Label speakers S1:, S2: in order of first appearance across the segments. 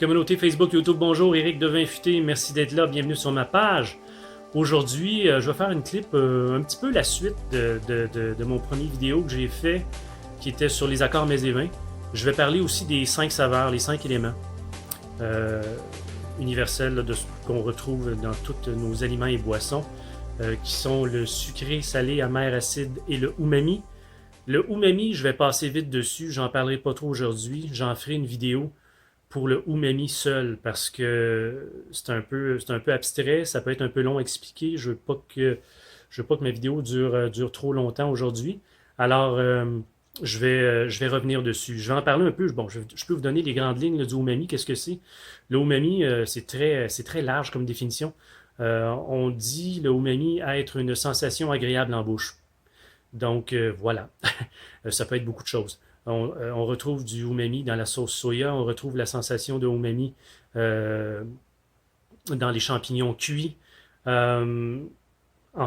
S1: Communauté Facebook, YouTube, bonjour, Éric Devin Futé, merci d'être là, bienvenue sur ma page. Aujourd'hui, je vais faire une clip, un petit peu la suite de mon premier vidéo que j'ai fait, qui était sur les accords mets et vins. Je vais parler aussi des 5 saveurs, les 5 éléments universels de ce qu'on retrouve dans tous nos aliments et boissons, qui sont le sucré, salé, amer, acide et le umami. Le umami, je vais passer vite dessus, j'en parlerai pas trop aujourd'hui, j'en ferai une vidéo pour le umami seul parce que c'est un peu abstrait, ça peut être un peu long à expliquer. Je veux pas que ma vidéo dure trop longtemps aujourd'hui. Alors, je vais revenir dessus. Je vais en parler un peu. Bon, je peux vous donner les grandes lignes là, du umami. Qu'est-ce que c'est? Le umami, c'est très large comme définition. On dit le umami être une sensation agréable en bouche. Donc, voilà. Ça peut être beaucoup de choses. On retrouve du umami dans la sauce soya, on retrouve la sensation de umami dans les champignons cuits. En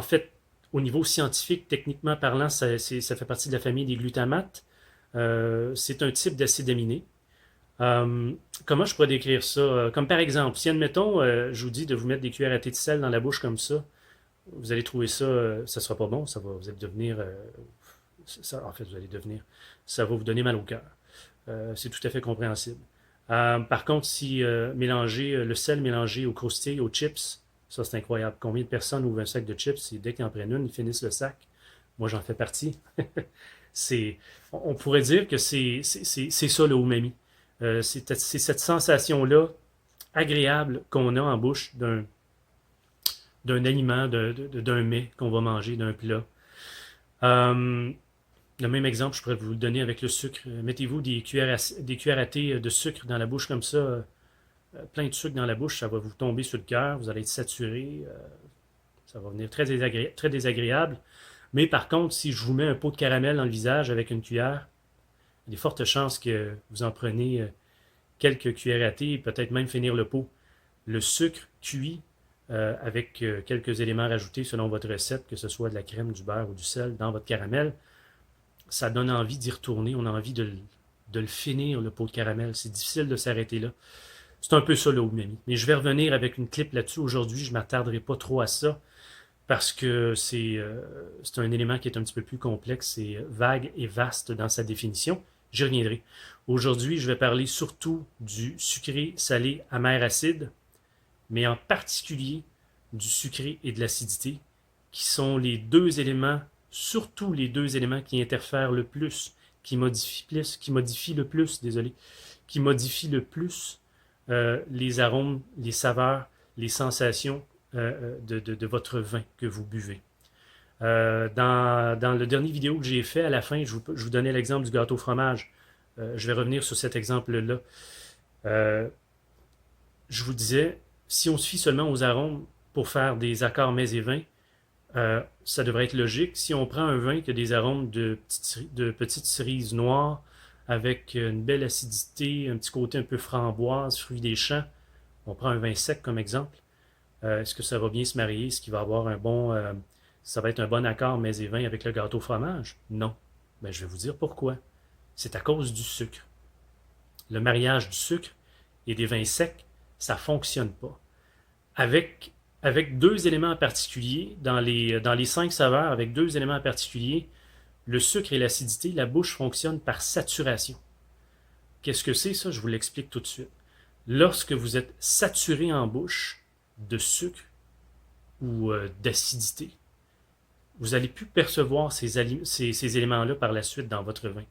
S1: fait, au niveau scientifique, techniquement parlant, ça fait partie de la famille des glutamates. C'est un type d'acide aminé. Comment je pourrais décrire ça? Comme par exemple, si admettons, je vous dis de vous mettre des cuillères à thé de sel dans la bouche comme vous allez trouver ça, ça sera pas bon, vous allez devenir, en fait, ça va vous donner mal au cœur. C'est tout à fait compréhensible. Par contre, si mélanger le sel mélangé au croustilles, aux chips, ça c'est incroyable. Combien de personnes ouvrent un sac de chips et dès qu'ils en prennent une, ils finissent le sac. Moi, j'en fais partie. On pourrait dire que c'est ça le umami. C'est cette sensation-là agréable qu'on a en bouche d'un aliment, d'un mets qu'on va manger, d'un plat. Le même exemple, je pourrais vous le donner avec le sucre. Mettez-vous des cuillères à thé de sucre dans la bouche comme ça, plein de sucre dans la bouche, ça va vous tomber sur le cœur, vous allez être saturé, ça va venir très désagréable. Mais par contre, si je vous mets un pot de caramel dans le visage avec une cuillère, il y a de fortes chances que vous en prenez quelques cuillères à thé et peut-être même finir le pot. Le sucre cuit avec quelques éléments rajoutés selon votre recette, que ce soit de la crème, du beurre ou du sel dans votre caramel, ça donne envie d'y retourner, on a envie de le finir, le pot de caramel. C'est difficile de s'arrêter là. C'est un peu ça le umami. Mais je vais revenir avec une clip là-dessus aujourd'hui, je ne m'attarderai pas trop à ça, parce que c'est un élément qui est un petit peu plus complexe et vague et vaste dans sa définition. J'y reviendrai. Aujourd'hui, je vais parler surtout du sucré, salé, amer, acide, mais en particulier du sucré et de l'acidité, qui sont les deux éléments, surtout les deux éléments qui interfèrent le plus, qui modifient le plus les arômes, les saveurs, les sensations de votre vin que vous buvez. Dans le dernier vidéo que j'ai fait, à la fin, je vous donnais l'exemple du gâteau fromage. Je vais revenir sur cet exemple-là. Je vous disais, si on se fie seulement aux arômes pour faire des accords mets et vins, ça devrait être logique. Si on prend un vin qui a des arômes de petites cerises noires, avec une belle acidité, un petit côté un peu framboise, fruits des champs, on prend un vin sec comme exemple. Est-ce que ça va bien se marier? Est-ce qu'il va avoir ça va être un bon accord mets et vins avec le gâteau fromage? Non. Ben, je vais vous dire pourquoi. C'est à cause du sucre. Le mariage du sucre et des vins secs, ça ne fonctionne pas. Avec deux éléments en particulier, dans les 5 saveurs, avec deux éléments en particulier, le sucre et l'acidité, la bouche fonctionne par saturation. Qu'est-ce que c'est ça? Je vous l'explique tout de suite. Lorsque vous êtes saturé en bouche de sucre ou d'acidité, vous n'allez plus percevoir ces éléments-là par la suite dans votre vin.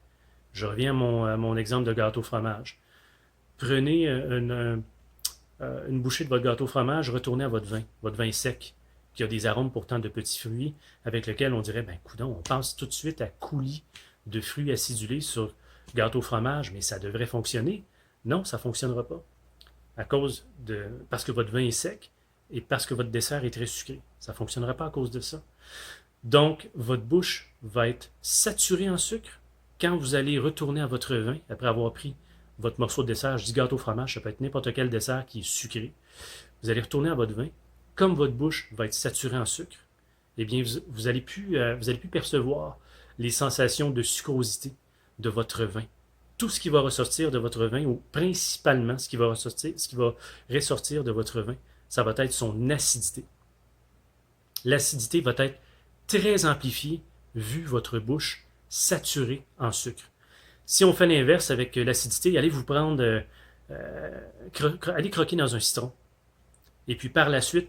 S1: Je reviens à mon exemple de gâteau fromage. Prenez une bouchée de votre gâteau fromage, retournez à votre vin sec, qui a des arômes pourtant de petits fruits, avec lesquels on dirait, ben coudonc, on pense tout de suite à coulis de fruits acidulés sur gâteau fromage, mais ça devrait fonctionner. Non, ça ne fonctionnera pas. Parce que votre vin est sec et parce que votre dessert est très sucré. Ça ne fonctionnera pas à cause de ça. Donc, votre bouche va être saturée en sucre quand vous allez retourner à votre vin, après avoir pris votre morceau de dessert, je dis gâteau fromage, ça peut être n'importe quel dessert qui est sucré. Vous allez retourner à votre vin, comme votre bouche va être saturée en sucre, eh bien, vous allez plus percevoir les sensations de sucrosité de votre vin. tout ce qui va ressortir de votre vin, ou principalement ce qui va ressortir de votre vin, ça va être son acidité. L'acidité va être très amplifiée vu votre bouche saturée en sucre. Si on fait l'inverse avec l'acidité, allez vous prendre, allez croquer dans un citron. Et puis par la suite,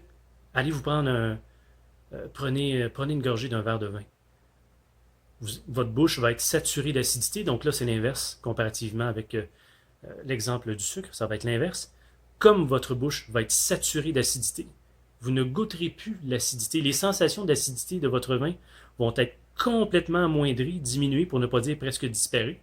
S1: allez vous prendre prenez une gorgée d'un verre de vin. Votre bouche va être saturée d'acidité, donc là c'est l'inverse comparativement avec l'exemple du sucre, ça va être l'inverse. Comme votre bouche va être saturée d'acidité, vous ne goûterez plus l'acidité. Les sensations d'acidité de votre vin vont être complètement amoindries, diminuées, pour ne pas dire presque disparues.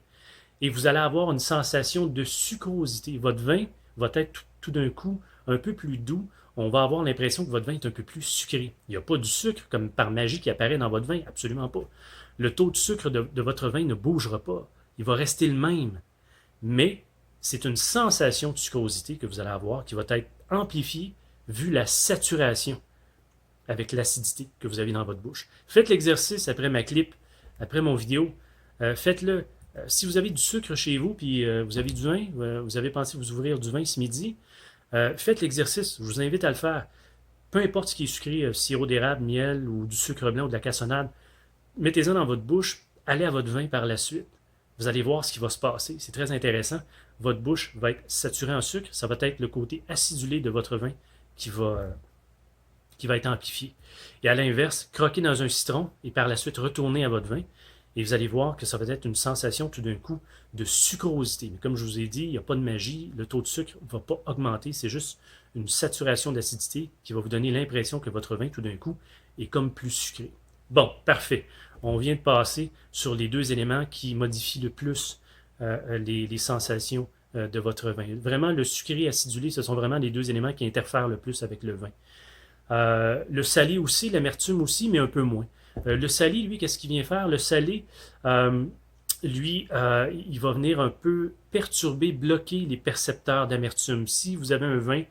S1: Et vous allez avoir une sensation de sucrosité. Votre vin va être tout d'un coup un peu plus doux. On va avoir l'impression que votre vin est un peu plus sucré. Il n'y a pas du sucre comme par magie qui apparaît dans votre vin, absolument pas. Le taux de sucre de votre vin ne bougera pas. Il va rester le même. Mais c'est une sensation de sucrosité que vous allez avoir qui va être amplifiée vu la saturation avec l'acidité que vous avez dans votre bouche. Faites l'exercice après ma clip, après mon vidéo. Faites-le. Si vous avez du sucre chez vous, puis vous avez du vin, vous avez pensé vous ouvrir du vin ce midi, faites l'exercice. Je vous invite à le faire. Peu importe ce qui est sucré, sirop d'érable, miel ou du sucre blanc ou de la cassonade, mettez-en dans votre bouche, allez à votre vin par la suite. Vous allez voir ce qui va se passer. C'est très intéressant. Votre bouche va être saturée en sucre. Ça va être le côté acidulé de votre vin qui va être amplifié. Et à l'inverse, croquez dans un citron et par la suite retournez à votre vin. Et vous allez voir que ça va être une sensation tout d'un coup de sucrosité. Mais comme je vous ai dit, il n'y a pas de magie. Le taux de sucre ne va pas augmenter. C'est juste une saturation d'acidité qui va vous donner l'impression que votre vin tout d'un coup est comme plus sucré. Bon, parfait. On vient de passer sur les deux éléments qui modifient le plus les sensations de votre vin. Vraiment, le sucré et acidulé, ce sont vraiment les deux éléments qui interfèrent le plus avec le vin. Le salé aussi, l'amertume aussi, mais un peu moins. Le salé, lui, qu'est-ce qu'il vient faire? Le salé, lui, il va venir un peu perturber, bloquer les percepteurs d'amertume. Si vous avez un vin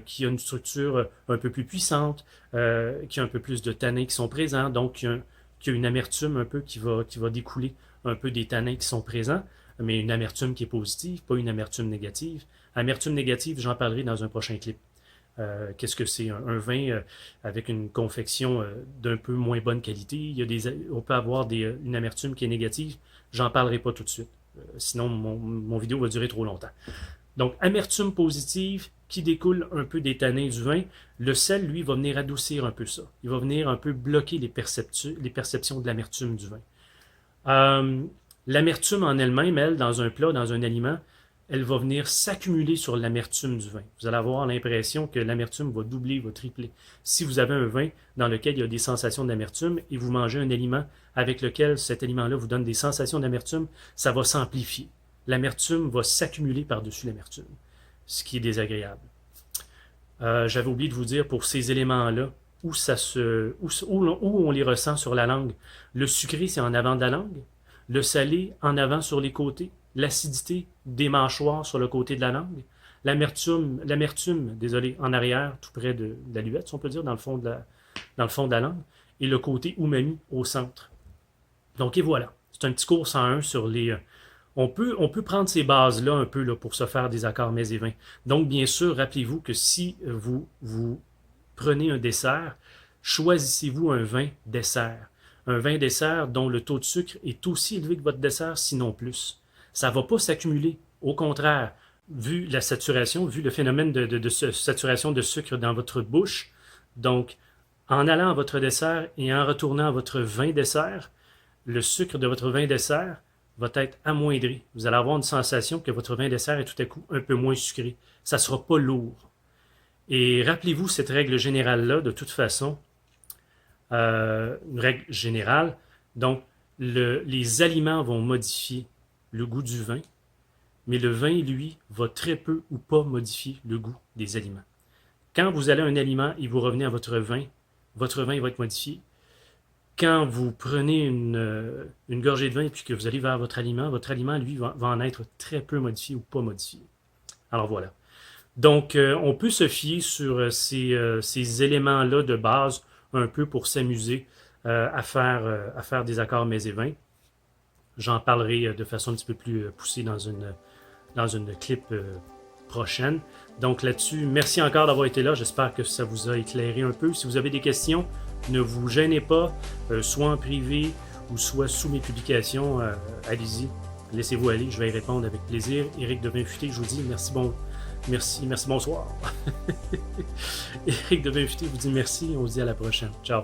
S1: qui a une structure un peu plus puissante, qui a un peu plus de tanins qui sont présents, donc qui a une amertume un peu qui va découler un peu des tanins qui sont présents, mais une amertume qui est positive, pas une amertume négative. Amertume négative, j'en parlerai dans un prochain clip. Qu'est-ce que c'est un vin avec une confection d'un peu moins bonne qualité. On peut avoir une amertume qui est négative. J'en parlerai pas tout de suite. Sinon, mon vidéo va durer trop longtemps. Donc, amertume positive qui découle un peu des tanins du vin. Le sel, lui, va venir adoucir un peu ça. Il va venir un peu bloquer les perceptions de l'amertume du vin. L'amertume en elle-même, elle, dans un plat, dans un aliment, elle va venir s'accumuler sur l'amertume du vin. Vous allez avoir l'impression que l'amertume va doubler, va tripler. Si vous avez un vin dans lequel il y a des sensations d'amertume et vous mangez un aliment avec lequel cet aliment-là vous donne des sensations d'amertume, ça va s'amplifier. L'amertume va s'accumuler par-dessus l'amertume, ce qui est désagréable. J'avais oublié de vous dire pour ces éléments-là, où on les ressent sur la langue. Le sucré, c'est en avant de la langue. Le salé, en avant sur les côtés. L'acidité des mâchoires sur le côté de la langue. L'amertume, désolé, en arrière, tout près de la luette, si on peut dire, dans le fond de la langue. Et le côté umami au centre. Donc, et voilà. C'est un petit cours 101 sur les... On peut prendre ces bases-là un peu là, pour se faire des accords mets et vins. Donc, bien sûr, rappelez-vous que si vous prenez un dessert, choisissez-vous un vin dessert. Un vin dessert dont le taux de sucre est aussi élevé que votre dessert, sinon plus. Ça ne va pas s'accumuler. Au contraire, vu la saturation, vu le phénomène de saturation de sucre dans votre bouche, donc en allant à votre dessert et en retournant à votre vin dessert, le sucre de votre vin dessert va être amoindri. Vous allez avoir une sensation que votre vin dessert est tout à coup un peu moins sucré. Ça ne sera pas lourd. Et rappelez-vous cette règle générale-là, de toute façon, une règle générale. Donc, les aliments vont modifier le goût du vin, mais le vin, lui, va très peu ou pas modifier le goût des aliments. Quand vous allez à un aliment et vous revenez à votre vin va être modifié. Quand vous prenez une gorgée de vin et puis que vous allez vers votre aliment, lui, va en être très peu modifié ou pas modifié. Alors voilà. Donc, on peut se fier sur ces éléments-là de base un peu pour s'amuser à faire des accords mets et vins. j'en parlerai de façon un petit peu plus poussée dans une clip prochaine. Donc là-dessus, merci encore d'avoir été là. J'espère que ça vous a éclairé un peu. Si vous avez des questions, ne vous gênez pas, soit en privé ou soit sous mes publications. Allez-y, laissez-vous aller, je vais y répondre avec plaisir. Éric Devin-Futé, je vous dis merci, bonsoir. Éric Devin-Futé vous dit merci, on se dit à la prochaine. Ciao.